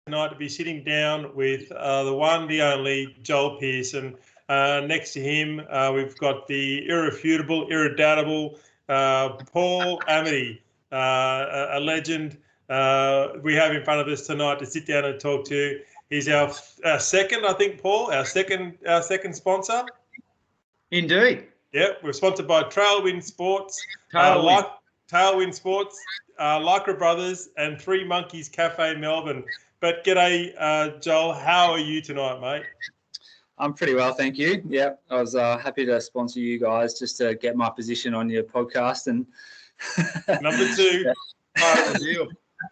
tonight to be sitting down with the one, the only Joel Pearson. Next to him, we've got the irrefutable, irredoubtable Paul Amity, a legend. We have in front of us tonight to sit down and talk to. He's our second, I think, Paul, our second sponsor. Indeed. Yeah, we're sponsored by Tailwind Sports, Tailwind Sports, Lycra Brothers, and Three Monkeys Cafe Melbourne. But g'day, Joel. How are you tonight, mate? I'm pretty well, thank you. Yeah, I was happy to sponsor you guys just to get my position on your podcast. And number two. Part of the deal.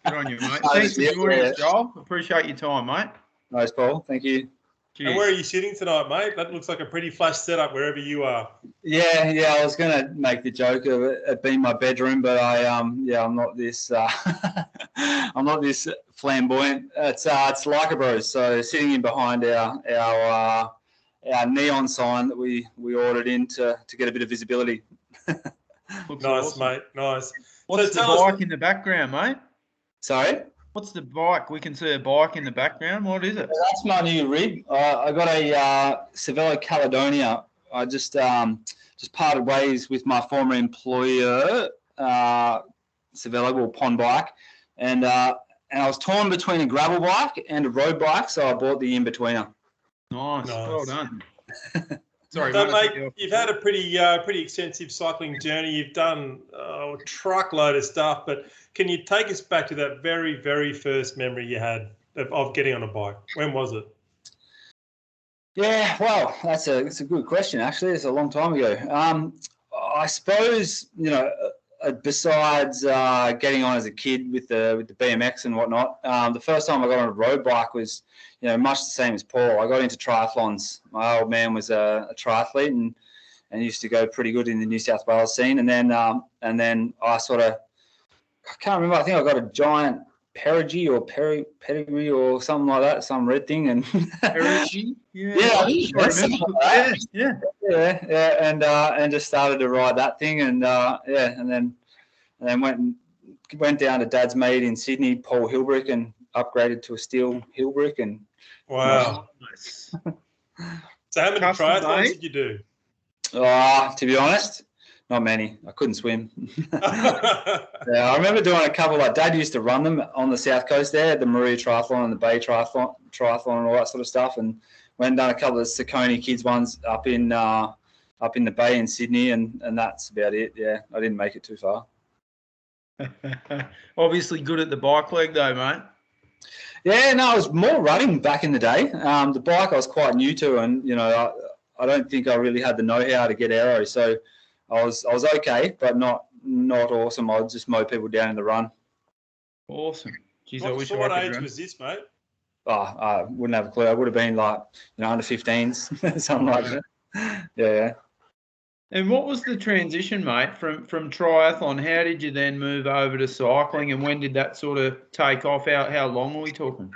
Good on you, mate. Thanks for joining us, Joel. Appreciate your time, mate. Nice, Paul. Thank you. Cheers. And where are you sitting tonight, mate? That looks like a pretty flash setup wherever you are. Yeah. I was going to make the joke of it being my bedroom, but I'm not this. I'm not this flamboyant. It's Lycra Bros. So sitting in behind our neon sign that we ordered in to get a bit of visibility. Nice, awesome. Mate. Nice. What's the bike in the background, mate? Sorry? What's the bike? We can see a bike in the background. What is it? That's my new rig. I got a Cervelo Caledonia. I just parted ways with my former employer, Cervelo Pond Bike, and I was torn between a gravel bike and a road bike, so I bought the in-betweener. Nice. Well done. Sorry, so, mate, you've had a pretty extensive cycling journey. You've done a truckload of stuff, but can you take us back to that very, very first memory you had of getting on a bike? When was it? Yeah, well, that's a good question, actually. It's a long time ago. I suppose, besides getting on as a kid with the BMX and whatnot, the first time I got on a road bike was, much the same as Paul. I got into triathlons. My old man was a triathlete and used to go pretty good in the New South Wales scene. And then I can't remember. I think I got a giant Perigee or pedigree or something like that, some red thing. And Perigee? Yeah, and just started to ride that thing, and then went down to Dad's mate in Sydney, Paul Hilbrick, and upgraded to a steel Hilbrick. And wow, nice. So how many triathlons did you do? To be honest, not many. I couldn't swim. Yeah, I remember doing a couple. Like Dad used to run them on the south coast there, the Maria Triathlon and the Bay Triathlon and all that sort of stuff. And went and done a couple of Saucony kids ones up in the Bay in Sydney, and that's about it. Yeah, I didn't make it too far. Obviously good at the bike leg though, mate. Yeah, no, I was more running back in the day. The bike I was quite new to, and I don't think I really had the know-how to get aero, so I was okay, but not awesome. I'd just mow people down in the run. Awesome. Jeez, I wish I could run. Age was this, mate? Oh, I wouldn't have a clue. I would have been like, under 15s, something like that. Yeah. And what was the transition, mate, from triathlon? How did you then move over to cycling, and when did that sort of take off? How long are we talking?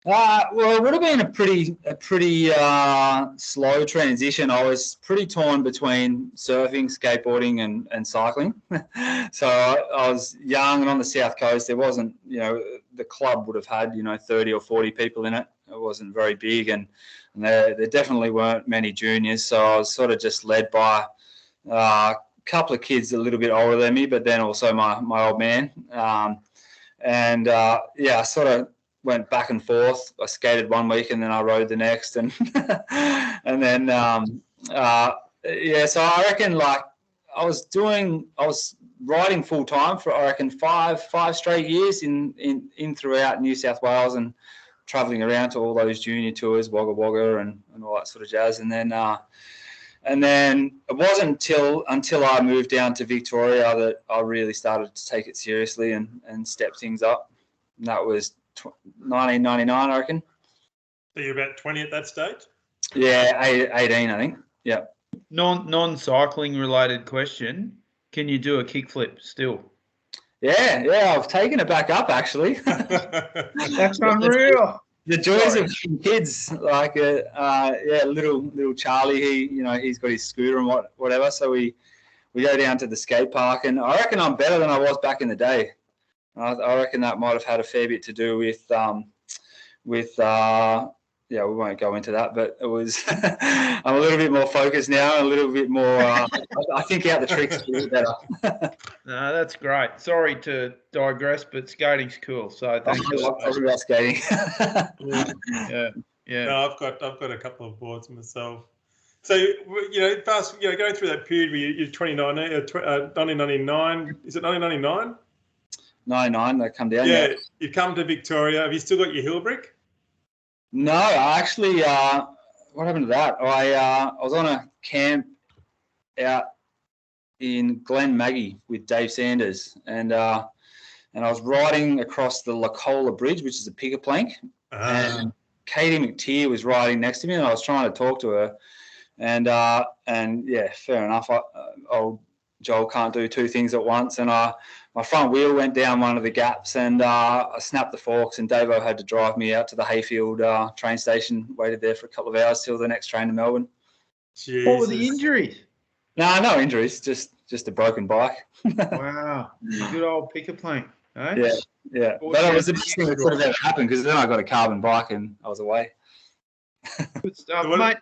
Well, it would have been a pretty slow transition. I was pretty torn between surfing, skateboarding, and cycling. So I was young and on the south coast. There wasn't, the club would have had, 30 or 40 people in it. It wasn't very big, and there definitely weren't many juniors. So I was sort of just led by a couple of kids a little bit older than me, but then also my old man. I sort of went back and forth. I skated one week and then I rode the next, and then so I reckon like I was riding full time for I reckon five straight years in throughout New South Wales, and travelling around to all those junior tours, Wagga Wagga and all that sort of jazz. And then it wasn't until I moved down to Victoria that I really started to take it seriously and step things up. And that was 1999, I reckon. So you're about 20 at that stage? Yeah, 18, I think. Yeah. Non-cycling related question. Can you do a kickflip still? Yeah, I've taken it back up actually. That's unreal. The joys of kids, like little Charlie. He's got his scooter and whatever. So we go down to the skate park, and I reckon I'm better than I was back in the day. I reckon that might have had a fair bit to do with yeah, we won't go into that, but it was. I'm a little bit more focused now, a little bit more. I think out the tricks a little better. No, that's great. Sorry to digress, but skating's cool. So thank you. Talking about skating. Yeah. No, I've got a couple of boards myself. So going through that period where you're 1999. Is it 1999? 99, they come down. Yeah, you come to Victoria. Have you still got your heel brick? No, I actually. What happened to that? I was on a camp out in Glen Maggie with Dave Sanders, and I was riding across the Lacola Bridge, which is a picker plank, and Katie McTeer was riding next to me, and I was trying to talk to her, and yeah, fair enough. Old Joel can't do two things at once, and my front wheel went down one of the gaps, and I snapped the forks, and Davo had to drive me out to the Hayfield train station, waited there for a couple of hours till the next train to Melbourne. Jesus. What were the injuries? No injuries, just a broken bike. Wow, good old picker plank, eh? Yeah. But it was the best thing that could have ever happened, because then I got a carbon bike and I was away. Good stuff, mate.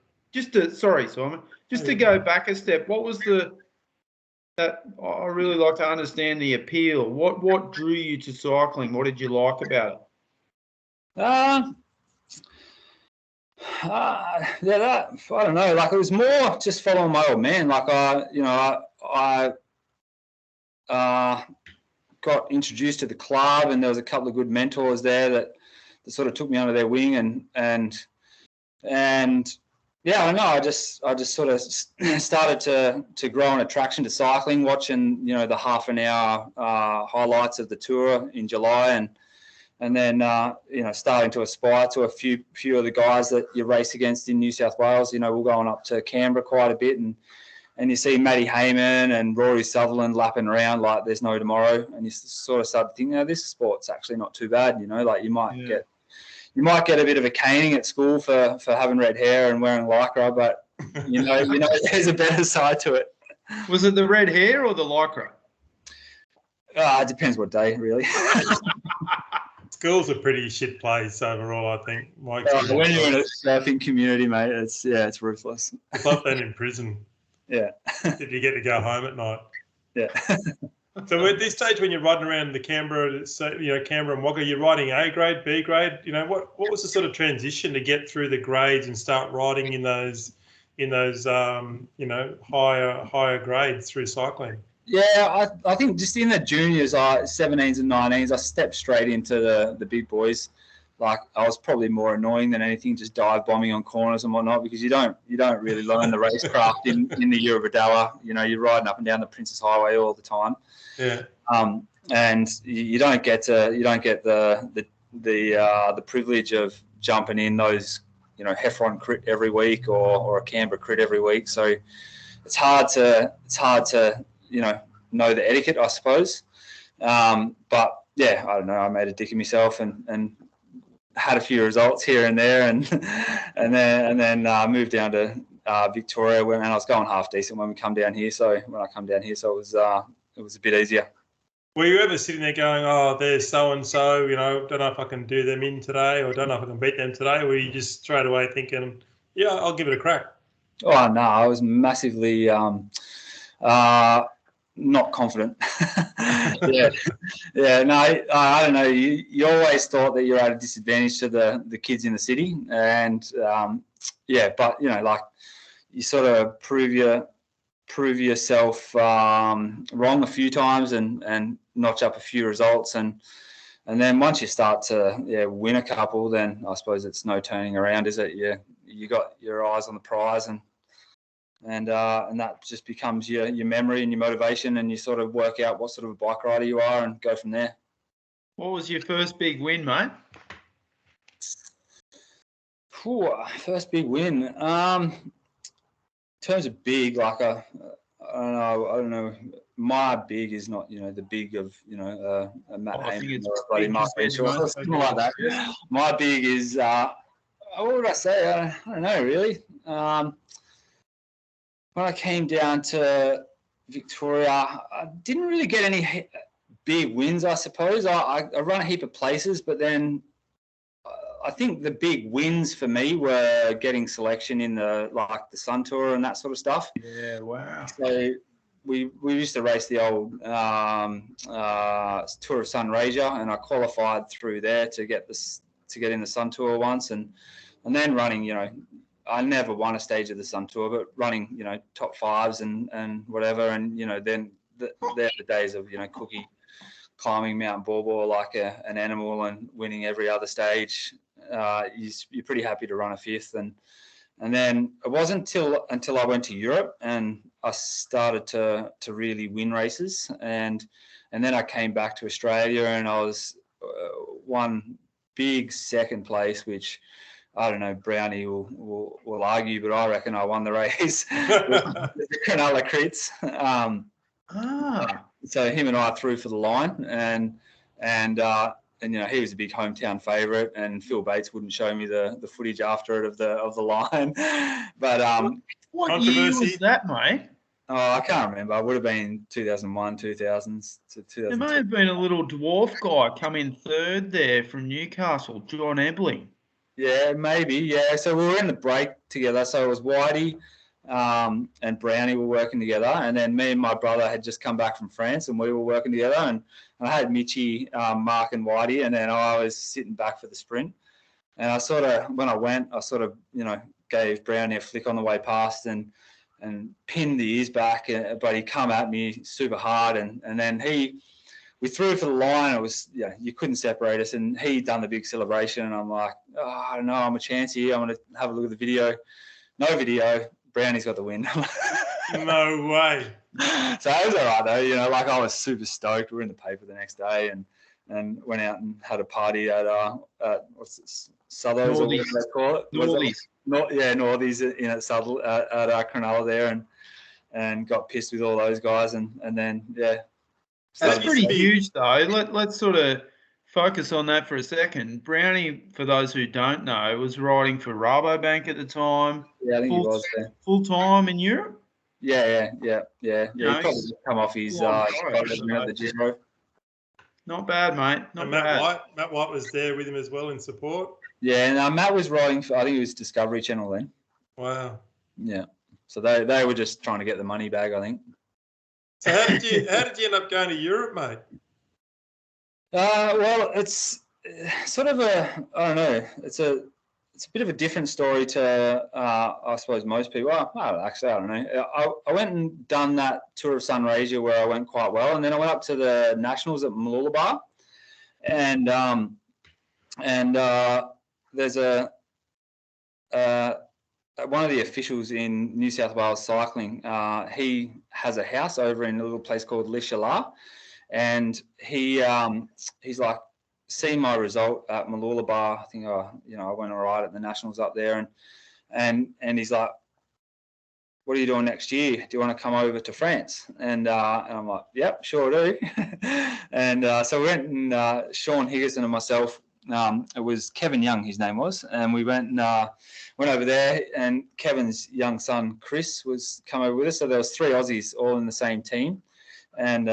Sorry, Simon. Just to go back a step, what was that? I really like to understand the appeal. What drew you to cycling? What did you like about it? I don't know. Like, it was more just following my old man. Like, I got introduced to the club, and there was a couple of good mentors there that sort of took me under their wing, and yeah, I don't know. I just sort of started to grow an attraction to cycling, watching the half an hour highlights of the tour in July, and then starting to aspire to a few of the guys that you race against in New South Wales. We're going up to Canberra quite a bit, and you see Matty Hayman and Rory Sutherland lapping around like there's no tomorrow, and you sort of start to think, this sport's actually not too bad. Like you might get a bit of a caning at school for having red hair and wearing lycra, but there's a better side to it. Was it the red hair or the lycra? It depends what day, really. School's a pretty shit place overall, I think. When you're in a surfing community, mate, it's ruthless. It's like that in prison. Yeah. If you get to go home at night. Yeah. So at this stage, when you're riding around the Canberra, Canberra and Wagga, you're riding A grade, B grade. What was the sort of transition to get through the grades and start riding in those higher grades through cycling? Yeah, I think just in the juniors, 17s and 19s, I stepped straight into the big boys. Like, I was probably more annoying than anything, just dive bombing on corners and whatnot, because you don't really learn the racecraft in the Eurobadella. You're riding up and down the Princess Highway all the time. Yeah. And you don't get the privilege of jumping in those Heffron crit every week or a Canberra crit every week. So it's hard to know the etiquette, I suppose. But yeah, I don't know. I made a dick of myself and had a few results here and there, and then moved down to Victoria, and I was going half decent when we come down here. So when I come down here, so it was a bit easier. Were you ever sitting there going, "Oh, there's so and so, don't know if I can do them in today, or don't know if I can beat them today"? Or were you just straight away thinking, "Yeah, I'll give it a crack"? Oh no, I was massively not confident. No, I don't know. You always thought that you're at a disadvantage to the kids in the city, and but like, you sort of prove yourself wrong a few times and notch up a few results, and then once you start to win a couple, then I suppose it's no turning around, is it? You got your eyes on the prize, and that just becomes your memory and your motivation, and you sort of work out what sort of a bike rider you are and go from there. What was your first big win, mate? First big win. In terms of big, like I don't know. My big is not the big of a Matt Hayman or a bloody Mark Mitchell or something like that. Yeah. My big is what would I say? I don't know really. When I came down to Victoria, I didn't really get any big wins, I suppose. I run a heap of places, but then I think the big wins for me were getting selection in the Sun Tour and that sort of stuff. Yeah, wow. So we used to race the old Tour of Sunraysia, and I qualified through there to get in the Sun Tour once, and then running, you know, I never won a stage of the Sun Tour, but running, you know, top fives and whatever, and you know, then they're the days of, you know, Cookie climbing Mount Baw like an animal and winning every other stage. You're pretty happy to run a fifth, and then it wasn't until I went to Europe and I started to really win races, and then I came back to Australia and I was one big second place, which I don't know, Brownie will argue, but I reckon I won the race with the Cronulla Crits. So him and I threw for the line, and you know, he was a big hometown favourite, and Phil Bates wouldn't show me the footage after it of the line. But what year was that, mate? Oh, I can't remember. It would have been 2001, 2000s to 2002. There may have been a little dwarf guy come in third there from Newcastle, John Ebling. Yeah, maybe. Yeah, so we were in the break together. So it was Whitey and Brownie were working together, and then me and my brother had just come back from France, and we were working together. And I had Mitchie, Mark, and Whitey, and then I was sitting back for the sprint. And when I went, I sort of, you know, gave Brownie a flick on the way past and pinned the ears back, but he come at me super hard, and then we threw for the line. It was, yeah, you couldn't separate us, and he done the big celebration, and I'm like, oh, I don't know, I'm a chance here. I'm going to have a look at the video. No video. Brownie's got the win. No way. So it was all right though. You know, like I was super stoked. We were in the paper the next day and went out and had a party at what's it, Souther's or whatever they call it. Northies. Northies in at Southern at Cronulla there, and got pissed with all those guys, and then yeah. That's pretty huge though. Let's sort of focus on that for a second. Brownie, for those who don't know, was riding for Rabobank at the time. Yeah, I think he was there. Full time in Europe? Yeah. He probably just come off his at the Giro. Not bad, mate. Not bad. Matt White was there with him as well in support. Yeah, and Matt was riding for, I think it was Discovery Channel then. Wow. Yeah. So they were just trying to get the money back, I think. So how did you end up going to Europe, mate? Well, it's sort of I don't know. It's a bit of a different story to I suppose most people. Well, actually, I don't know. I went and done that Tour of Sunraysia where I went quite well, and then I went up to the Nationals at Mooloolaba, and there's one of the officials in New South Wales cycling. He has a house over in a little place called Lishala, and he's like seen my result at Mooloolaba. I think I went all right at the Nationals up there, and he's like, "What are you doing next year? Do you want to come over to France?" And I'm like, "Yep, sure do." And so we went, and Sean Higginson and myself. It was Kevin Young, his name was, and we went over there, and Kevin's young son Chris was come over with us. So there was 3 Aussies all in the same team, and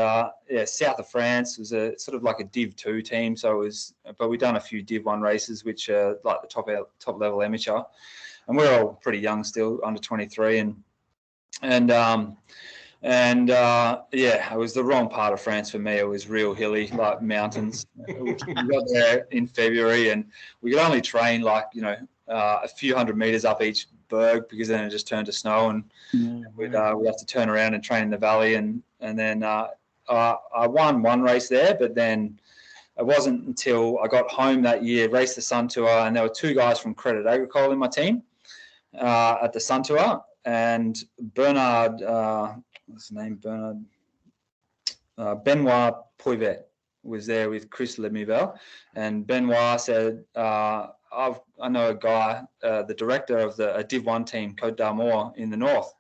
south of France was a sort of like a Div 2 team. So it was, but we'd done a few Div 1 races, which are like the top level amateur, and we're all pretty young still, under 23, it was the wrong part of France for me. It was real hilly, like mountains. We got there in February, and we could only train like, a few hundred meters up each berg, because then it just turned to snow, and we'd have to turn around and train in the valley. And then I won one race there, but then it wasn't until I got home that year, raced the Sun Tour, and there were 2 guys from Credit Agricole in my team at the Sun Tour, and Bernard. What's his name? Benoit Poivet was there with Chris Lemivelle, and Benoit said, I know a guy, the director of a Div 1 team, Côte d'Armor in the north.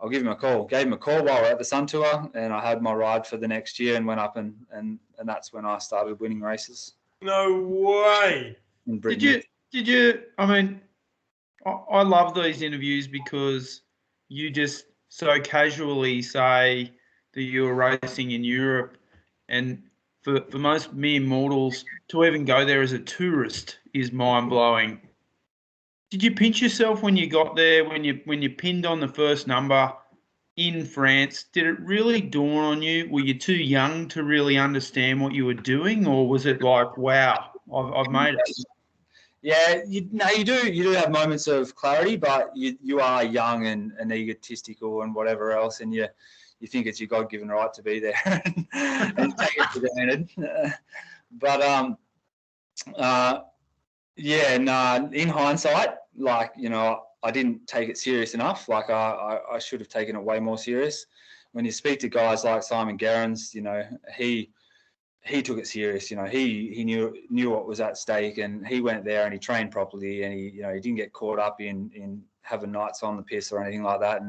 I'll give him a call. Gave him a call while we're at the Sun Tour, and I had my ride for the next year and went up, and that's when I started winning races. No way. In Britain. Did you, I mean, I love these interviews because you just so casually say that you were racing in Europe, and for most mere mortals to even go there as a tourist is mind blowing. Did you pinch yourself when you got there, when you pinned on the first number in France? Did it really dawn on you? Were you too young to really understand what you were doing, or was it like, wow, I've made it? Yeah, you do have moments of clarity, but you are young and egotistical and whatever else, and you think it's your God-given right to be there and take it for granted. In hindsight, like, I didn't take it serious enough. Like I should have taken it way more serious. When you speak to guys like Simon Gerrans, he took it serious. He knew what was at stake, and he went there and he trained properly, and he didn't get caught up in having nights on the piss or anything like that.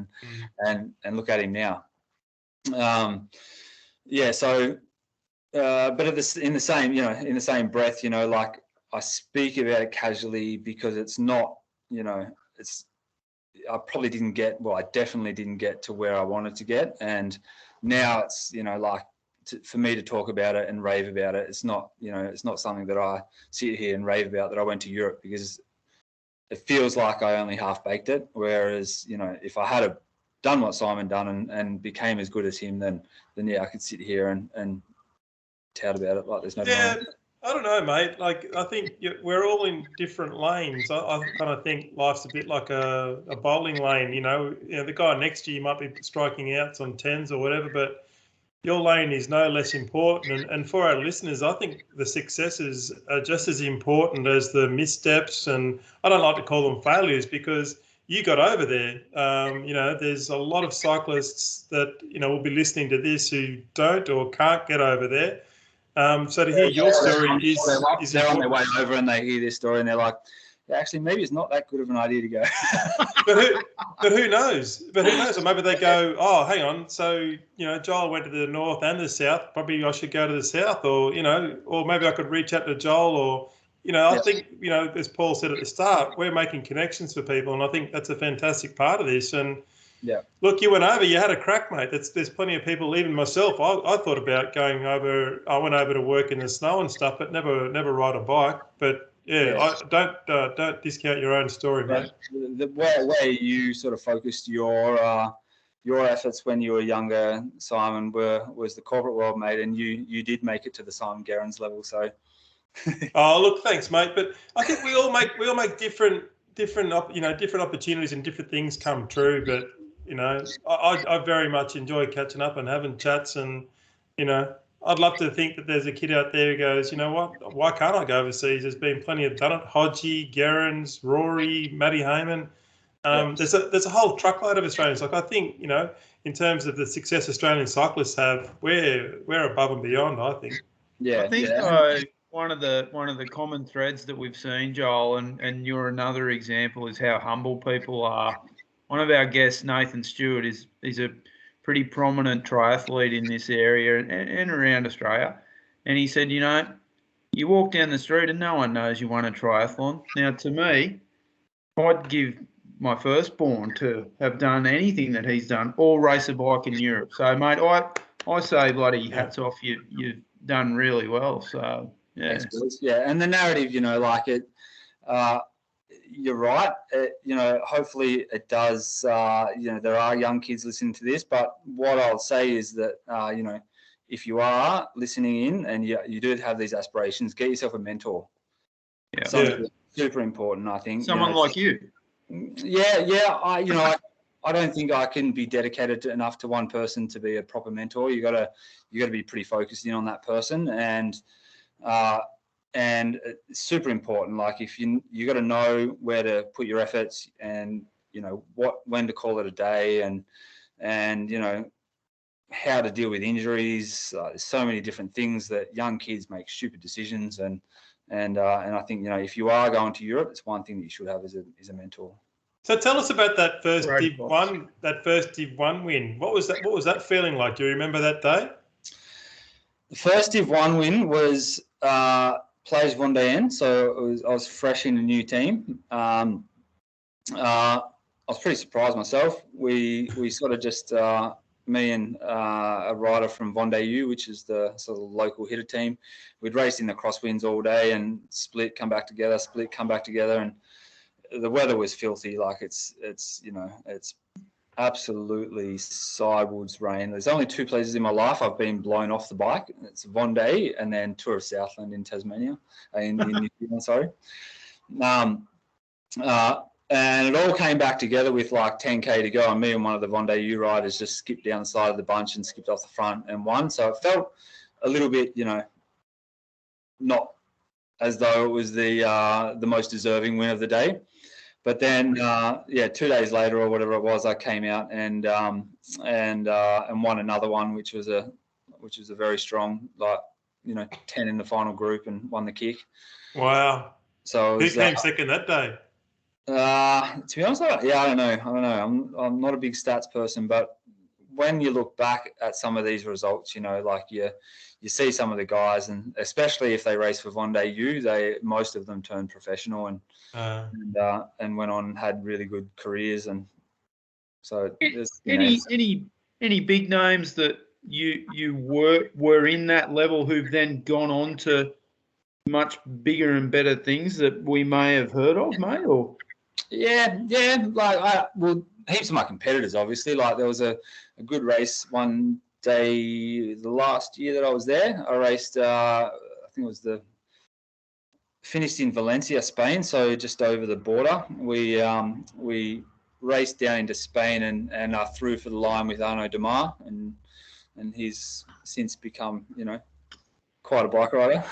And look at him now. But in the same breath, like, I speak about it casually because it's not, I definitely didn't get to where I wanted to get. And now it's, for me to talk about it and rave about it, it's not something that I sit here and rave about that I went to Europe, because it feels like I only half baked it. Whereas, if I had done what Simon done and became as good as him, then I could sit here and tout about it like there's no tomorrow. I don't know, mate. Like, I think we're all in different lanes. I kind of think life's a bit like a bowling lane. The guy next to you might be striking outs on 10s or whatever, but your lane is no less important. And for our listeners, I think the successes are just as important as the missteps. And I don't like to call them failures, because you got over there. There's a lot of cyclists that, will be listening to this who don't or can't get over there. So to hear your story is they're on their way over and they hear this story and they're like, actually, maybe it's not that good of an idea to go. but who knows? Or maybe they go, oh, hang on. So, Joel went to the north and the south. Probably I should go to the south, or maybe I could reach out to Joel, or, I think, as Paul said at the start, we're making connections for people. And I think that's a fantastic part of this. And look, you went over, you had a crack, mate. There's plenty of people, even myself. I thought about going over. I went over to work in the snow and stuff, but never ride a bike. But don't discount your own story, mate. Where you sort of focused your efforts when you were younger, Simon, was the corporate world, mate, and you did make it to the Simon Gerrans level. So. Oh, look, thanks, mate. But I think we all make different opportunities and different things come true. But I very much enjoy catching up and having chats, and I'd love to think that there's a kid out there who goes, you know what, why can't I go overseas? There's been plenty of done it. Hodgie, Gerrans, Rory, Matty Hayman. There's a whole truckload of Australians. Like, I think, in terms of the success Australian cyclists have, we're above and beyond, I think. Yeah. I think one of the common threads that we've seen, Joel, and you're another example, is how humble people are. One of our guests, Nathan Stewart, is a pretty prominent triathlete in this area and around Australia. And he said, you walk down the street and no one knows you won a triathlon. Now, to me, I'd give my firstborn to have done anything that he's done, or race a bike in Europe. So, mate, I say bloody hats off. You've done really well. So, yeah. Thanks, yeah, and the narrative, you're right. Hopefully it does. There are young kids listening to this, but what I'll say is that, if you are listening in and you do have these aspirations, get yourself a mentor. Yeah. Super important, I think. Someone like you. Yeah. I don't think I can be dedicated enough to one person to be a proper mentor. You got to be pretty focused in on that person, and it's super important. Like, if you got to know where to put your efforts, and when to call it a day, and how to deal with injuries. There's so many different things that young kids make stupid decisions, and I think if you are going to Europe, it's one thing that you should have is a mentor. So tell us about that first Div 1 win. What was that feeling like? Do you remember that day? The first Div 1 win was Plage Vendéenne, so I was fresh in a new team. I was pretty surprised myself. We sort of just me and a rider from Vendée, which is the sort of local hitter team. We'd raced in the crosswinds all day and split, come back together, split, come back together, and the weather was filthy. Like it's absolutely sideways rain. There's only two places in my life I've been blown off the bike. It's Vendée and then Tour of Southland in Tasmania, in New Zealand, sorry. And it all came back together with like 10K to go, and me and one of the Vendée riders just skipped down the side of the bunch and skipped off the front and won. So it felt a little bit, not as though it was the most deserving win of the day. But then, 2 days later or whatever it was, I came out and won another one, which was a very strong 10 in the final group and won the kick. Wow! So who came second that day? To be honest, I don't know. I'm not a big stats person, but when you look back at some of these results, you see some of the guys, and especially if they race for Vendée, most of them turned professional and went on and had really good careers. And so any big names that you were in that level who've then gone on to much bigger and better things that we may have heard of, mate? Or heaps of my competitors, obviously. Like there was a good race one day the last year that I was there. I raced, I think it was finished in Valencia, Spain, so just over the border. We raced down into Spain and I threw for the line with Arnaud Demar, and he's since become, quite a bike rider.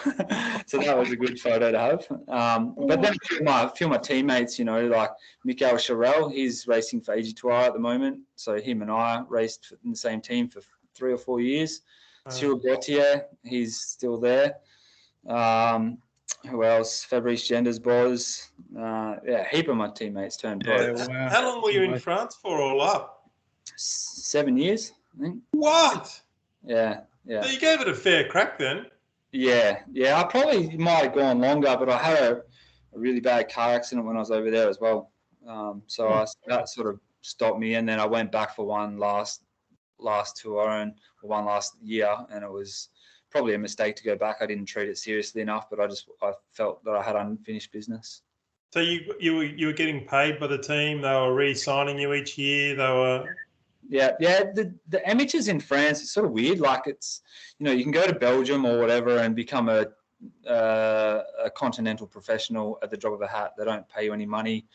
So that was a good photo to have. But then a few of my teammates, like Michael Charel, he's racing for AG2R at the moment. So him and I raced in the same team for 3 or 4 years. Cyril Gauthier, he's still there. Who else? Fabrice Genders, Boz. A heap of my teammates turned pro. Yeah, wow. How long were you in France for all up? 7 years, I think. What? Yeah. So you gave it a fair crack then. Yeah. I probably might have gone longer, but I had a really bad car accident when I was over there as well. That sort of stopped me, and then I went back for one last tour and one last year, and it was probably a mistake to go back. I didn't treat it seriously enough, but I felt that I had unfinished business. So you were getting paid by the team. They were re-signing you each year. They were. Yeah. The amateurs in France, it's sort of weird. Like it's, you can go to Belgium or whatever and become a continental professional at the drop of a hat. They don't pay you any money.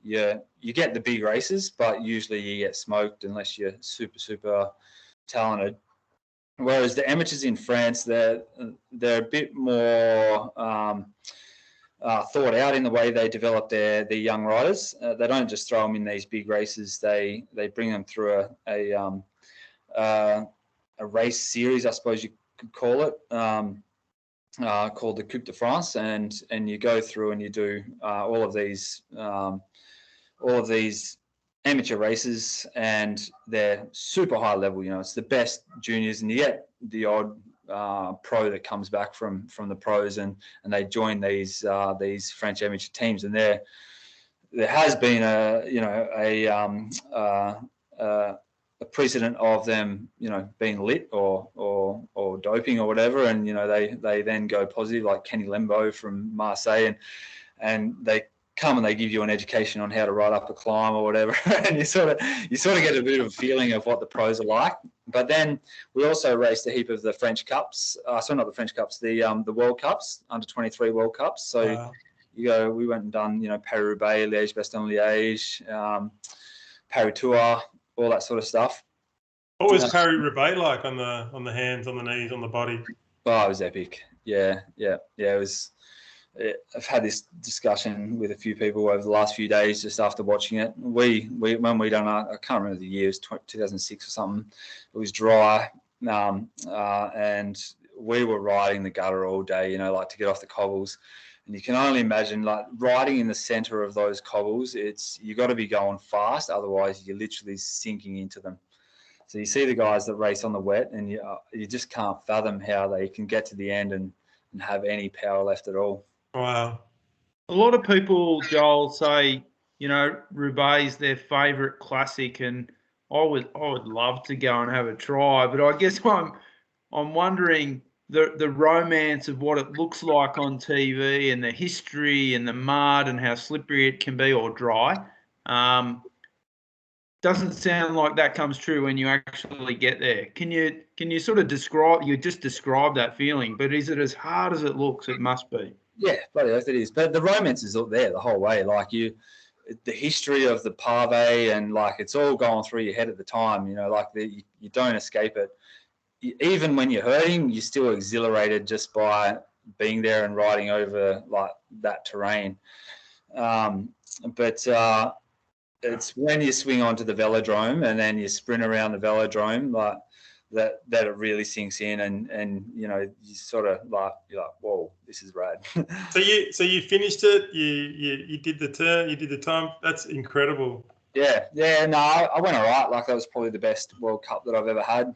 You get the big races, but usually you get smoked unless you're super, super talented. Whereas the amateurs in France, they're a bit more thought out in the way they develop their young riders. They don't just throw them in these big races. They bring them through a race series, I suppose you could call it, called the Coupe de France, and you go through and you do all of these amateur races, and they're super high level. It's the best juniors, and you get the odd pro that comes back from the pros, and they join these French amateur teams, and there has been a precedent of them being lit or doping or whatever, and they then go positive, like Kenny Lembo from Marseille, and they come and they give you an education on how to ride up a climb or whatever, and you sort of get a bit of a feeling of what the pros are like. But then we also raced a heap of the French Cups. Not the French Cups, the World Cups, under 23 World Cups. So we went and done Paris-Roubaix, Liège-Bastogne-Liège, Paris-Tour, all that sort of stuff. What was Paris-Roubaix like on the hands, on the knees, on the body? Oh, it was epic. Yeah. It was. I've had this discussion with a few people over the last few days just after watching it. When we done, I can't remember the year, it was 2006 or something. It was dry, and we were riding the gutter all day, like to get off the cobbles. And you can only imagine, like riding in the center of those cobbles. You got to be going fast, otherwise you're literally sinking into them. So you see the guys that race on the wet, and you just can't fathom how they can get to the end and have any power left at all. Wow. A lot of people, Joel, say, Roubaix is their favourite classic, and I would love to go and have a try, but I guess I'm wondering the romance of what it looks like on TV and the history and the mud and how slippery it can be, or dry. Doesn't sound like that comes true when you actually get there. Can you sort of describe? You just described that feeling, but is it as hard as it looks? It must be. Yeah, bloody oath it is. But the romance is up there the whole way. Like the history of the pave, and like it's all going through your head at the time. You know, like you don't escape it. Even when you're hurting, you're still exhilarated just by being there and riding over like that terrain. But it's when you swing onto the velodrome and then you sprint around the velodrome like that it really sinks in, and you know, you sort of like, you're like, whoa, this is rad. So you finished it. You did the turn. You did the time. That's incredible. Yeah. No, I went all right. Like that was probably the best World Cup that I've ever had.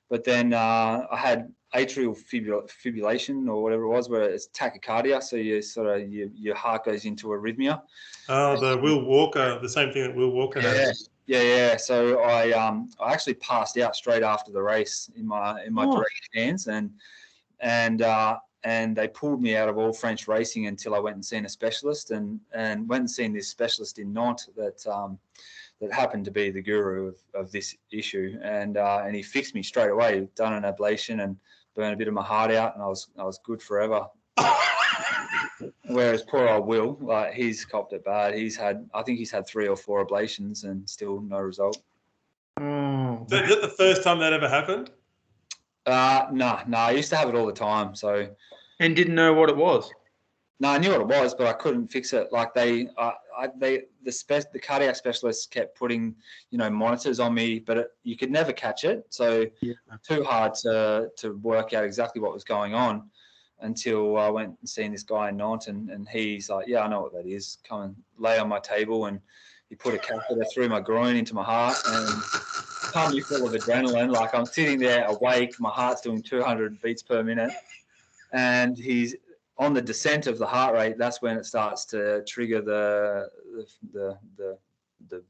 But then I had atrial fibrillation or whatever it was, where it's tachycardia. So you sort of your heart goes into arrhythmia. Oh, the Will Walker, the same thing that Will Walker had. Yeah. So I actually passed out straight after the race in my direct hands, and they pulled me out of all French racing until I went and seen a specialist, and went and seen this specialist in Nantes that happened to be the guru of this issue, and he fixed me straight away. He'd done an ablation and burned a bit of my heart out, and I was good forever. Whereas poor old Will, like, he's copped it bad. I think he's had 3 or 4 ablations and still no result. Oh. So is that the first time that ever happened? No. I used to have it all the time. So. And didn't know what it was. No, I knew what it was, but I couldn't fix it. Like the cardiac specialists kept putting, you know, monitors on me, but you could never catch it. So too hard to work out exactly what was going on until I went and seen this guy in Nantes, and he's like, yeah, I know what that is. Come and lay on my table, and he put a catheter through my groin into my heart and pumped me full of adrenaline. Like I'm sitting there awake, my heart's doing 200 beats per minute, and he's on the descent of the heart rate. That's when it starts to trigger the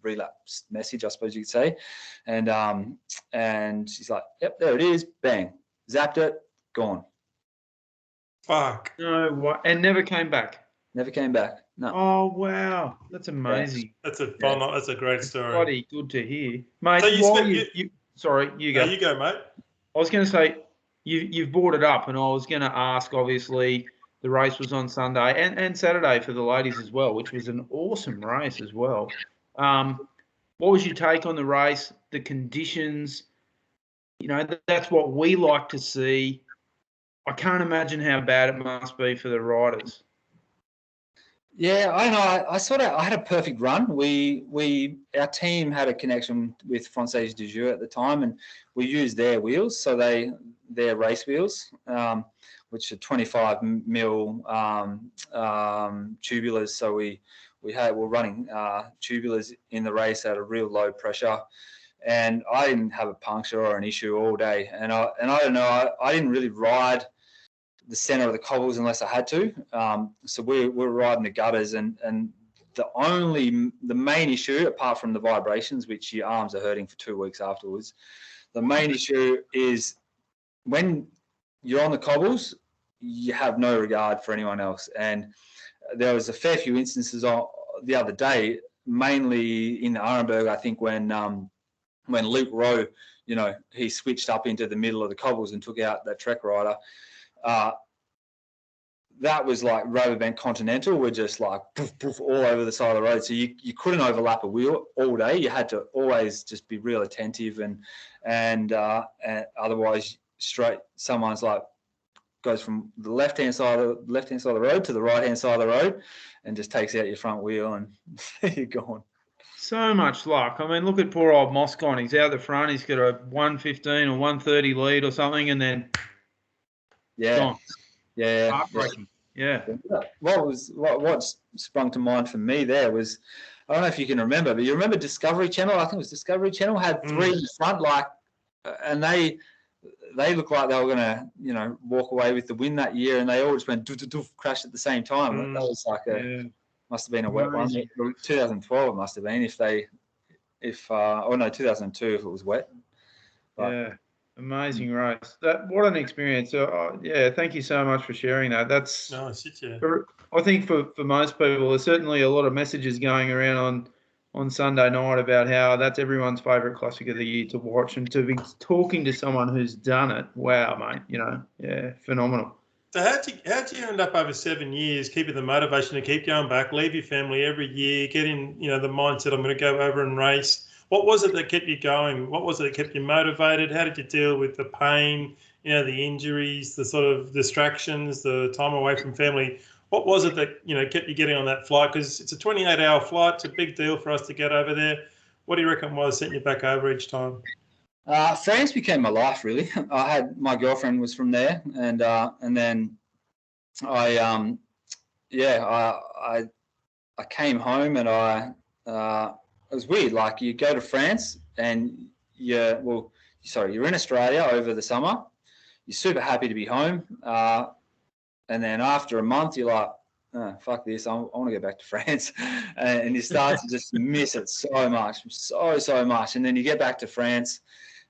relapse message, I suppose you could say. And she's like, yep, there it is. Bang. Zapped it. Gone. Fuck. No, what? And never came back. Never came back. No. Oh wow, that's amazing. That's a fun. Yeah. That's a great story. Bloody good to hear, mate. So sorry, you go. No, you go, mate. I was going to say you've brought it up, and I was going to ask. Obviously, the race was on Sunday and Saturday for the ladies as well, which was an awesome race as well. What was your take on the race? The conditions, you know, that's what we like to see. I can't imagine how bad it must be for the riders. Yeah, I know. I had a perfect run. Our team had a connection with Française du Jour at the time, and we used their wheels, so their race wheels, which are 25 mil tubulars. So we're running tubulars in the race at a real low pressure, and I didn't have a puncture or an issue all day. And I don't know. I didn't really ride the center of the cobbles unless I had to. So we're riding the gutters, and the main issue, apart from the vibrations, which your arms are hurting for 2 weeks afterwards, the main issue is when you're on the cobbles, you have no regard for anyone else. And there was a fair few instances the other day, mainly in the Arrhythmia, I think, when Luke Rowe, you know, he switched up into the middle of the cobbles and took out that Trek rider. That was like Rabobank Continental. We're just like poof, poof, all over the side of the road. So you couldn't overlap a wheel all day. You had to always just be real attentive, and otherwise straight someone's like goes from the left hand side of the road to the right hand side of the road, and just takes out your front wheel, and you're gone. So much luck. I mean, look at poor old Moscon. He's out the front. He's got a 1:15 or 1:30 lead or something, and then gone. Yeah. Heartbreaking. Yeah. What sprung to mind for me there was, I don't know if you can remember, but you remember Discovery Channel? I think it was Discovery Channel had 3 in front, like, and they looked like they were going to, you know, walk away with the win that year, and they all just went doof, crashed at the same time. That was like must have been a wet one. 2012 it must have been, if they if 2002 if it was wet. But, yeah, amazing race. What an experience. Yeah, thank you so much for sharing that. That's nice. Yeah. I think for most people, there's certainly a lot of messages going around on Sunday night about how that's everyone's favourite classic of the year to watch, and to be talking to someone who's done it. Wow, mate. Yeah, phenomenal. So how'd you end up over 7 years keeping the motivation to keep going back, leave your family every year, get in, the mindset I'm going to go over and race? What was it that kept you going? What was it that kept you motivated? How did you deal with the pain, the injuries, the sort of distractions, the time away from family? What was it that, kept you getting on that flight? Because it's a 28-hour flight. It's a big deal for us to get over there. What do you reckon was setting you back over each time? France became my life, really. My girlfriend was from there, and then I came home, and it was weird. Like, you go to France and you're in Australia over the summer. You're super happy to be home, and then after a month, you're like, oh, fuck this, I want to go back to France. And you start to just miss it so much, so much. And then you get back to France,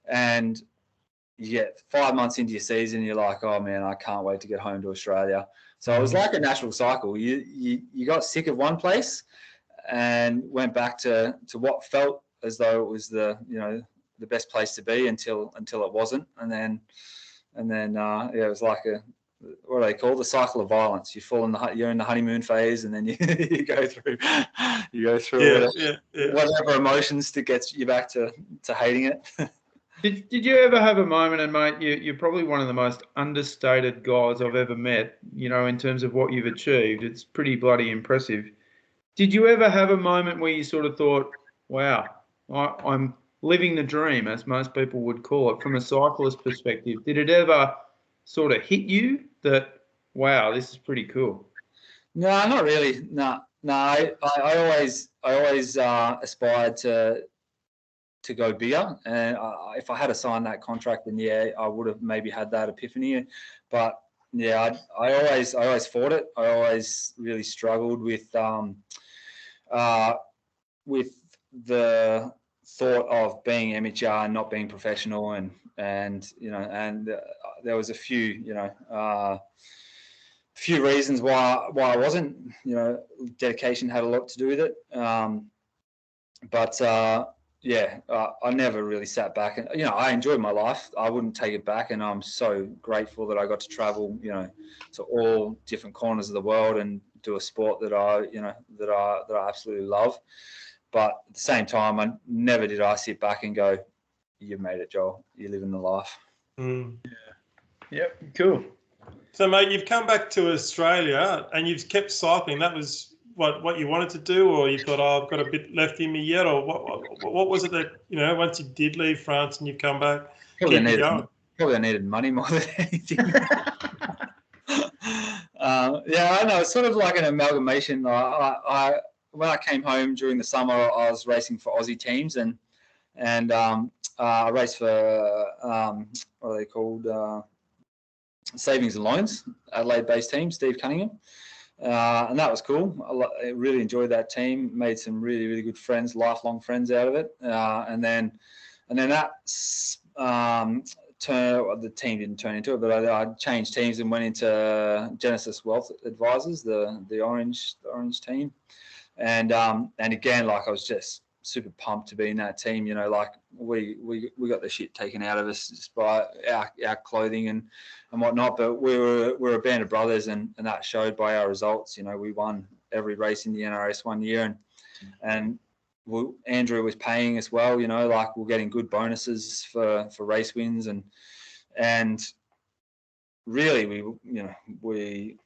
and you get 5 months into your season, you're like, oh man, I can't wait to get home to Australia. So it was like a natural cycle. You got sick of one place and went back to what felt as though it was the best place to be until it wasn't. And then it was like what do they call the cycle of violence? You're in the honeymoon phase, and then you go through whatever emotions to get you back to hating it. Did you ever have a moment, and mate, you're probably one of the most understated guys I've ever met, in terms of what you've achieved. It's pretty bloody impressive. Did you ever have a moment where you sort of thought, wow, I'm living the dream, as most people would call it, from a cyclist perspective? Did it ever sort of hit you that, wow, this is pretty cool? No, not really. No. I always aspired to go bigger, and if I had to sign that contract, then I would have maybe had that epiphany. But I always fought it. I always really struggled with the thought of being amateur and not being professional, and there was a few reasons why I wasn't. Dedication had a lot to do with it, but I never really sat back, and I enjoyed my life. I wouldn't take it back, and I'm so grateful that I got to travel, to all different corners of the world and do a sport that I absolutely love. But at the same time, I never did I sit back and go, "You've made it, Joel. You're living the life." Mm. Yeah. Yep. Cool. So, mate, you've come back to Australia and you've kept cycling. That was what you wanted to do, or you thought, I've got a bit left in me yet, or what was it that, once you did leave France and you've come back, probably I needed money more than anything. I know, it's sort of like an amalgamation. When I came home during the summer, I was racing for Aussie teams, and I raced for what are they called? Savings and Loans, Adelaide-based team, Steve Cunningham. And that was cool. I really enjoyed that team. Made some really, really good friends, lifelong friends out of it. And then that the team didn't turn into it, but I changed teams and went into Genesis Wealth Advisors, the orange team. And again, like, I was just super pumped to be in that team. Like, we got the shit taken out of us just by our clothing and whatnot, but we were a band of brothers, and that showed by our results. We won every race in the NRS one year, and Andrew was paying us well. Like, we're getting good bonuses for race wins, and really we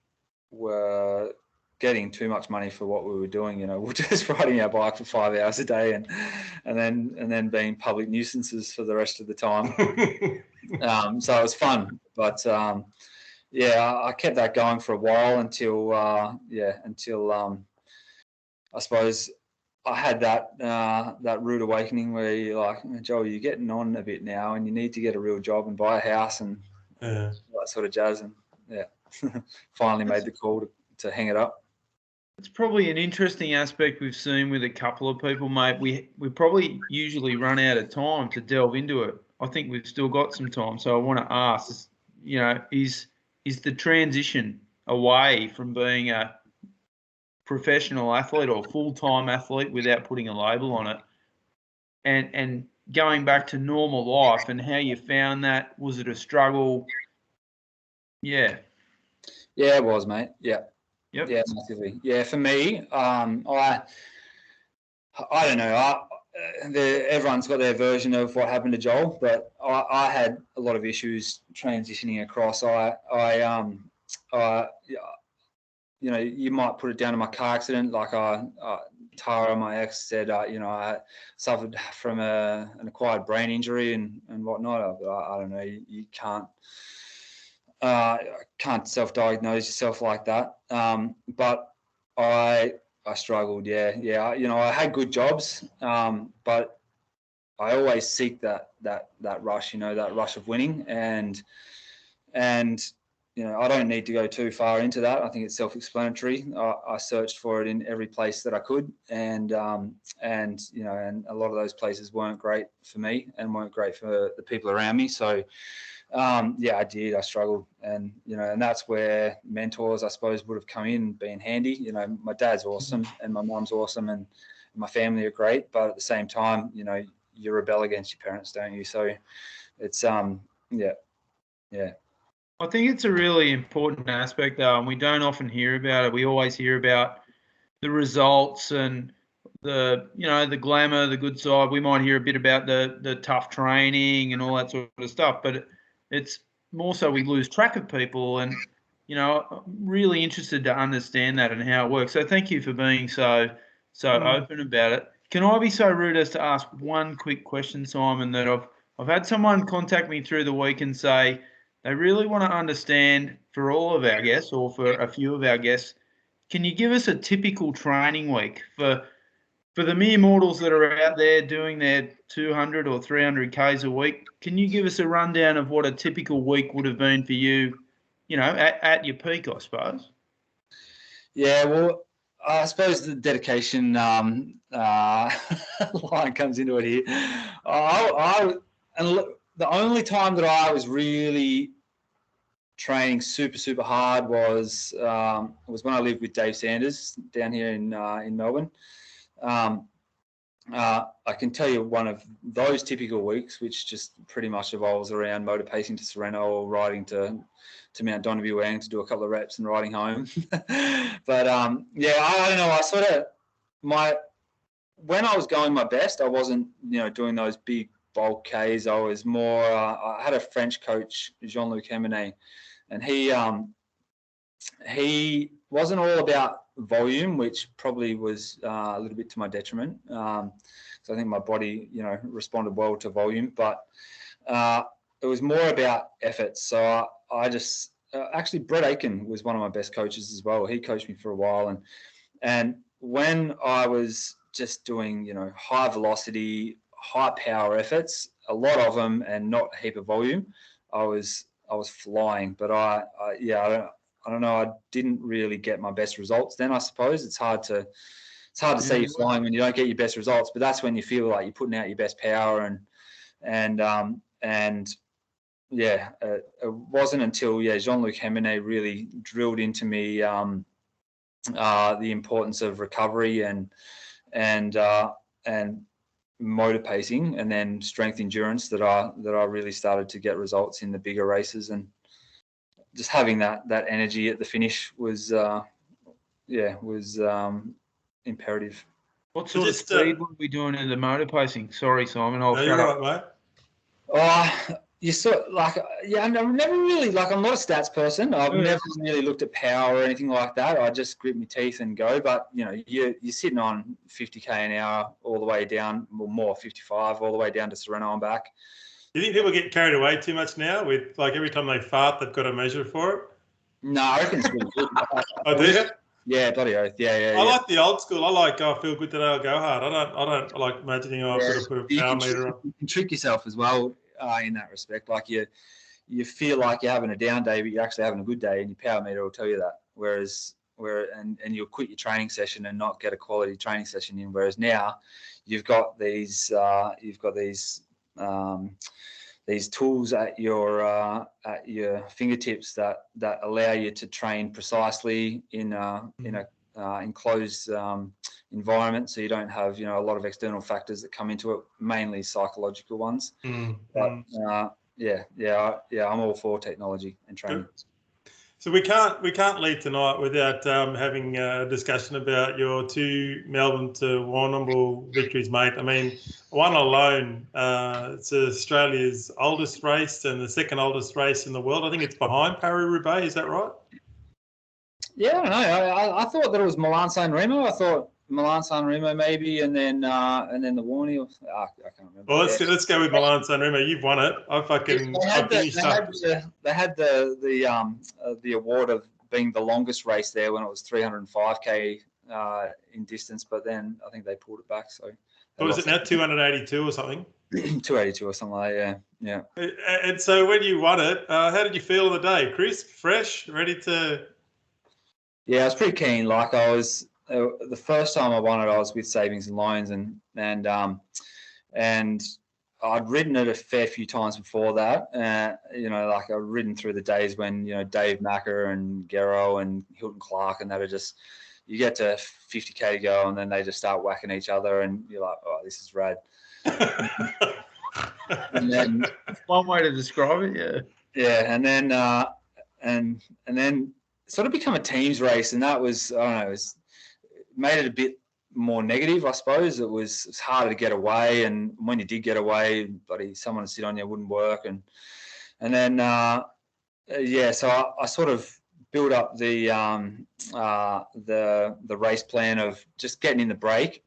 were getting too much money for what we were doing. We're just riding our bike for 5 hours a day and then being public nuisances for the rest of the time. So it was fun, but I kept that going for a while until I suppose I had that rude awakening where you're like, Joel, you're getting on a bit now, and you need to get a real job and buy a house and that sort of jazz. And finally made the call to hang it up. It's probably an interesting aspect we've seen with a couple of people, mate. We probably usually run out of time to delve into it. I think we've still got some time, so I want to ask, is the transition away from being a professional athlete or full-time athlete without putting a label on it, and going back to normal life, and how you found that? Was it a struggle? Yeah. Yeah, it was, mate. Yeah. Yep. Yeah, massively. Yeah, for me, I don't know. Everyone's got their version of what happened to Joel, but I had a lot of issues transitioning across. You might put it down to my car accident. Like Tara, my ex, said, I suffered from an acquired brain injury and whatnot. I don't know. You can't self-diagnose yourself like that. But I struggled. Yeah. I had good jobs, but I always seek that rush. That rush of winning, and I don't need to go too far into that. I think it's self-explanatory. I searched for it in every place that I could, and a lot of those places weren't great for me and weren't great for the people around me. So, I did. I struggled, and that's where mentors, I suppose, would have come in, being handy. My dad's awesome, and my mum's awesome, and my family are great. But at the same time, you rebel against your parents, don't you? So, it's yeah. I think it's a really important aspect, though, and we don't often hear about it. We always hear about the results and the glamour, the good side. We might hear a bit about the tough training and all that sort of stuff, but it's more so we lose track of people. And I'm really interested to understand that and how it works. So thank you for being so open about it. Can I be so rude as to ask one quick question, Simon? That I've had someone contact me through the week and say they really want to understand, for all of our guests or for a few of our guests, can you give us a typical training week for the mere mortals that are out there doing their 200 or 300 Ks a week? Can you give us a rundown of what a typical week would have been for you, at your peak, I suppose? Yeah, well, I suppose the dedication line comes into it here. The only time that I was really training super, super hard was when I lived with Dave Sanders down here in Melbourne. I can tell you one of those typical weeks, which just pretty much revolves around motor pacing to Sorrento or riding to Mount Donaghue to do a couple of reps and riding home. But I don't know. When I was going my best, I wasn't doing those big bulk Ks. I was more. I had a French coach, Jean-Luc Hemenet, and he wasn't all about volume, which probably was a little bit to my detriment. So I think my body, responded well to volume, but it was more about effort. So I just actually Brett Aiken was one of my best coaches as well. He coached me for a while, and when I was just doing high velocity, high power efforts, a lot of them, and not a heap of volume, I was flying. But I don't know. I didn't really get my best results then. I suppose it's hard to say you're flying when you don't get your best results. But that's when you feel like you're putting out your best power. It wasn't until Jean-Luc Hemenet really drilled into me the importance of recovery and motor pacing, and then strength endurance that I really started to get results in the bigger races. And just having that energy at the finish was imperative. What sort of speed were we doing in the motor pacing? Sorry, Simon, I'll shut up. Right, mate. I've never really, I'm not a stats person. I've never really looked at power or anything like that. I just grit my teeth and go. But you're sitting on 50k an hour all the way down, or more, 55 all the way down to Sorrento and back. Do you think people get carried away too much now with every time they fart, they've got a measure for it? No, I reckon it's really good. Oh, do you? Yeah, bloody oath. Yeah. I like the old school. I feel good today, I'll go hard. I don't like imagining I've got to put a power meter on. You can trick yourself as well in that respect. Like you feel like you're having a down day, but you're actually having a good day, and your power meter will tell you that. Whereas and you'll quit your training session and not get a quality training session in. Whereas now you've got these tools at your fingertips that allow you to train precisely in a enclosed environment, so you don't have a lot of external factors that come into it, mainly psychological ones. But I'm all for technology and training. Good. So we can't leave tonight without having a discussion about your 2 Melbourne to Warrnambool victories, mate. I mean, one alone, it's Australia's oldest race and the second oldest race in the world. I think it's behind Paris-Roubaix. Is that right? Yeah, I don't know. I thought that it was Milan-San Remo. I thought Milan-San Remo maybe, and then the Warrnambool. I can't remember. Well, let's go with Milan-San Remo. You've won it. They had the award of being the longest race there when it was 305k in distance, but then I think they pulled it back. So was it now 282 or something? 282 or something like that. Yeah. And so when you won it, how did you feel on the day? Crisp, fresh, ready to? Yeah, I was pretty keen. Like I was. The first time I won it, I was with Savings and Loans, and I'd ridden it a fair few times before that. Like I'd ridden through the days when Dave Macker and Gero and Hilton Clark and that are just, you get to 50k to go and then they just start whacking each other and you're like, oh, this is rad. And then one way to describe it, yeah. Yeah, and then and then sort of become a teams race, and that was, I don't know, it made it a bit more negative, I suppose. It was harder to get away, and when you did get away, bloody someone to sit on you wouldn't work, and then so I sort of built up the race plan of just getting in the break,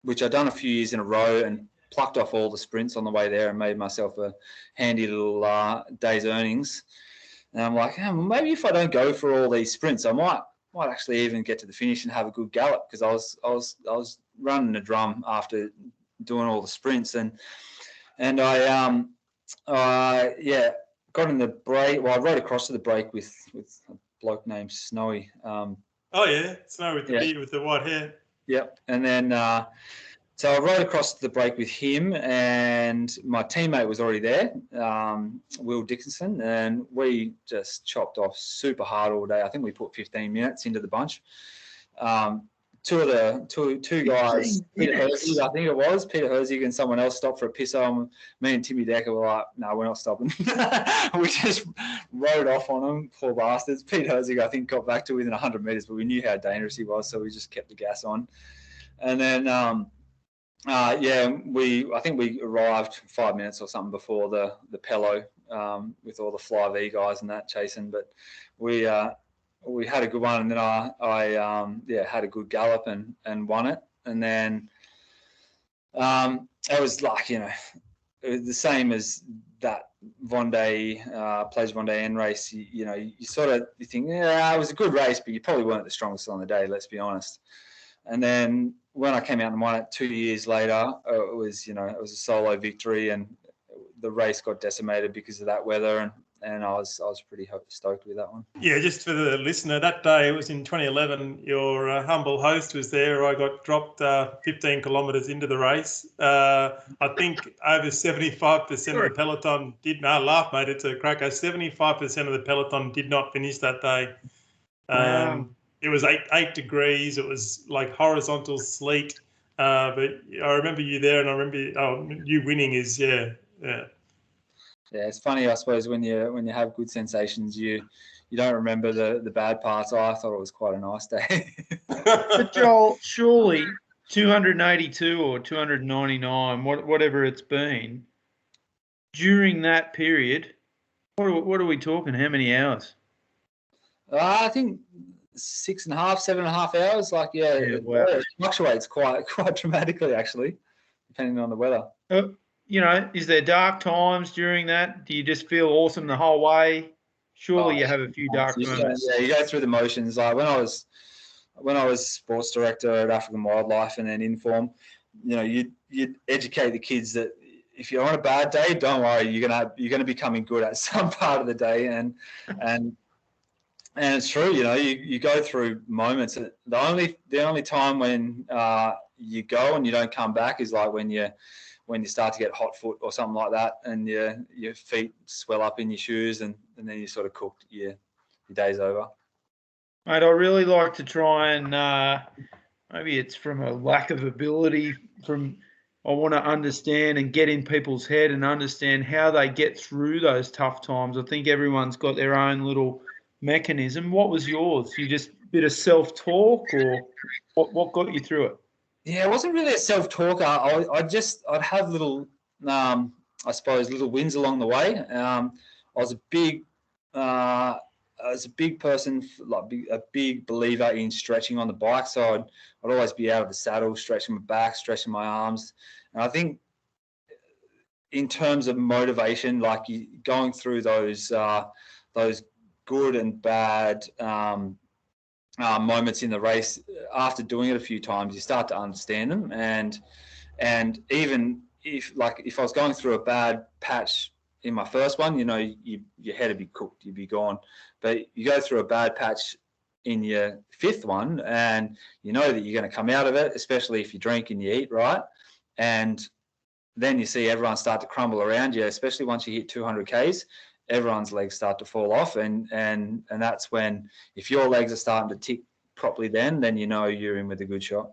which I'd done a few years in a row, and plucked off all the sprints on the way there and made myself a handy little day's earnings. And I'm like, well, maybe if I don't go for all these sprints, I might actually even get to the finish and have a good gallop, because I was running a drum after doing all the sprints, and I got in the break. Well, I rode across to the break with a bloke named Snowy. Oh yeah, Snowy with the white hair. Yep, and then. So I rode across the break with him, and my teammate was already there, Will Dickinson, and we just chopped off super hard all day. I think we put 15 minutes into the bunch. Two guys, Peter Herzig, I think it was, Peter Herzig and someone else stopped for a piss on. Me and Timmy Decker were like, no, we're not stopping. We just rode off on them, poor bastards. Peter Herzig, I think, got back to within 100 metres, but we knew how dangerous he was, so we just kept the gas on. And then... I think we arrived 5 minutes or something before the Pello with all the Fly V guys and that chasing, but we had a good one, and then I had a good gallop and won it, and then it was like, it was the same as that Vendée Plage Vendée end race. You think, yeah, it was a good race, but you probably weren't the strongest on the day, let's be honest. And then when I came out and won it 2 years later, it was a solo victory, and the race got decimated because of that weather, and I was pretty stoked with that one. Yeah, just for the listener, that day, it was in 2011, your humble host was there. I got dropped 15 kilometres into the race. I think over 75% of the peloton did not laugh, mate. It's a cracker. 75% of the peloton did not finish that day. It was 8 degrees. It was like horizontal sleet. But I remember you there, and I remember you winning is Yeah, it's funny, I suppose, when you have good sensations, you don't remember the bad parts. I thought it was quite a nice day. But Joel, surely 282 or 299, whatever it's been, during that period, what are we talking? How many hours? I think 6.5, 7.5 hours. Like, wow. It fluctuates quite dramatically, actually, depending on the weather. Is there dark times during that? Do you just feel awesome the whole way? Surely you have a few dark moments. Yeah, you go through the motions. Like when I was sports director at African Wildlife and then Inform, you'd educate the kids that if you're on a bad day, don't worry, you're gonna be coming good at some part of the day, and And it's true, you go through moments. The only time when you go and you don't come back is like when you start to get hot foot or something like that, and your feet swell up in your shoes, and then you're sort of cooked. Your day's over. Mate, I really like to try and maybe it's from a lack of ability. I want to understand and get in people's head and understand how they get through those tough times. I think everyone's got their own little mechanism. What was yours? You just a bit of self-talk, or what got you through it? Yeah, it wasn't really a self-talker. I'd have little, I suppose, little wins along the way. I was a big person, like a big believer in stretching on the bike. So I'd always be out of the saddle, stretching my back, stretching my arms. And I think in terms of motivation, like going through those good and bad moments in the race, after doing it a few times, you start to understand them. And even if I was going through a bad patch in my first one, your head would be cooked, you'd be gone. But you go through a bad patch in your fifth one, and you know that you're going to come out of it, especially if you drink and you eat right. And then you see everyone start to crumble around you, especially once you hit 200 Ks. Everyone's legs start to fall off, and that's when, if your legs are starting to tick properly, then you know you're in with a good shot.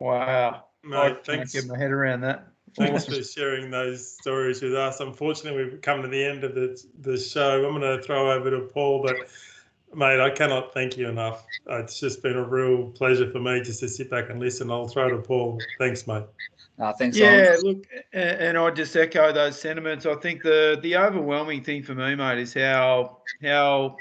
Wow. I can't get my head around that. Thanks for sharing those stories with us. Unfortunately, we've come to the end of the show. I'm going to throw over to Paul, but mate, I cannot thank you enough. It's just been a real pleasure for me just to sit back and listen. I'll throw to Paul. Thanks, mate. Thanks. Yeah, look, and I just echo those sentiments. I think the overwhelming thing for me, mate, is how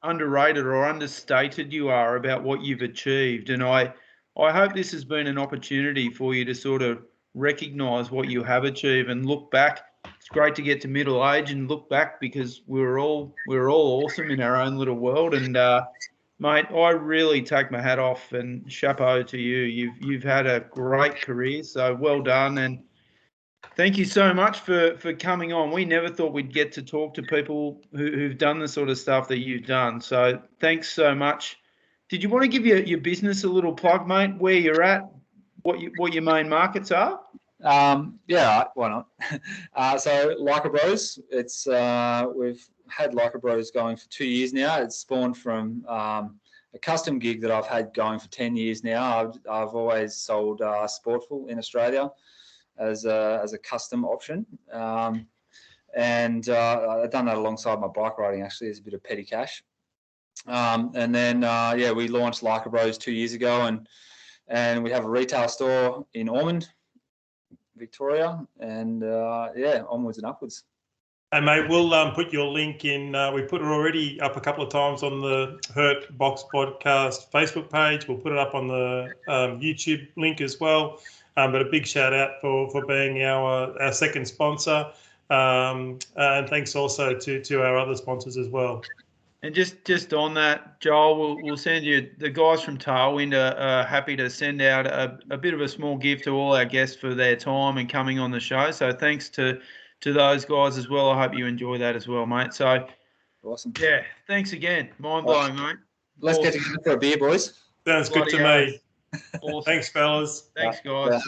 underrated or understated you are about what you've achieved. And I hope this has been an opportunity for you to sort of recognise what you have achieved and look back. It's great to get to middle age and look back, because we're all awesome in our own little world. And mate, I really take my hat off and chapeau to you. You've had a great career, so well done. And thank you so much for coming on. We never thought we'd get to talk to people who've done the sort of stuff that you've done. So thanks so much. Did you want to give your business a little plug, mate, where you're at, what your main markets are? Yeah, why not? So Leica Bros, it's we've had Leica Bros going for 2 years now. It's spawned from a custom gig that I've had going for 10 years now. I've always sold Sportful in Australia as a custom option, and I've done that alongside my bike riding, actually, as a bit of petty cash. And then we launched Leica Bros 2 years ago, and we have a retail store in Ormond, Victoria, and onwards and upwards. And mate, we'll put your link in. We put it already up a couple of times on the Hurt Box Podcast Facebook page. We'll put it up on the YouTube link as well. But a big shout out for being our second sponsor, and thanks also to our other sponsors as well. And just on that, Joel, we'll send you, the guys from Tailwind are happy to send out a bit of a small gift to all our guests for their time and coming on the show. So thanks to those guys as well. I hope you enjoy that as well, mate. So awesome. Yeah, thanks again. Mind blowing, mate. Let's get together for a beer, boys. Sounds good to me. Awesome. Thanks, fellas. Thanks, guys.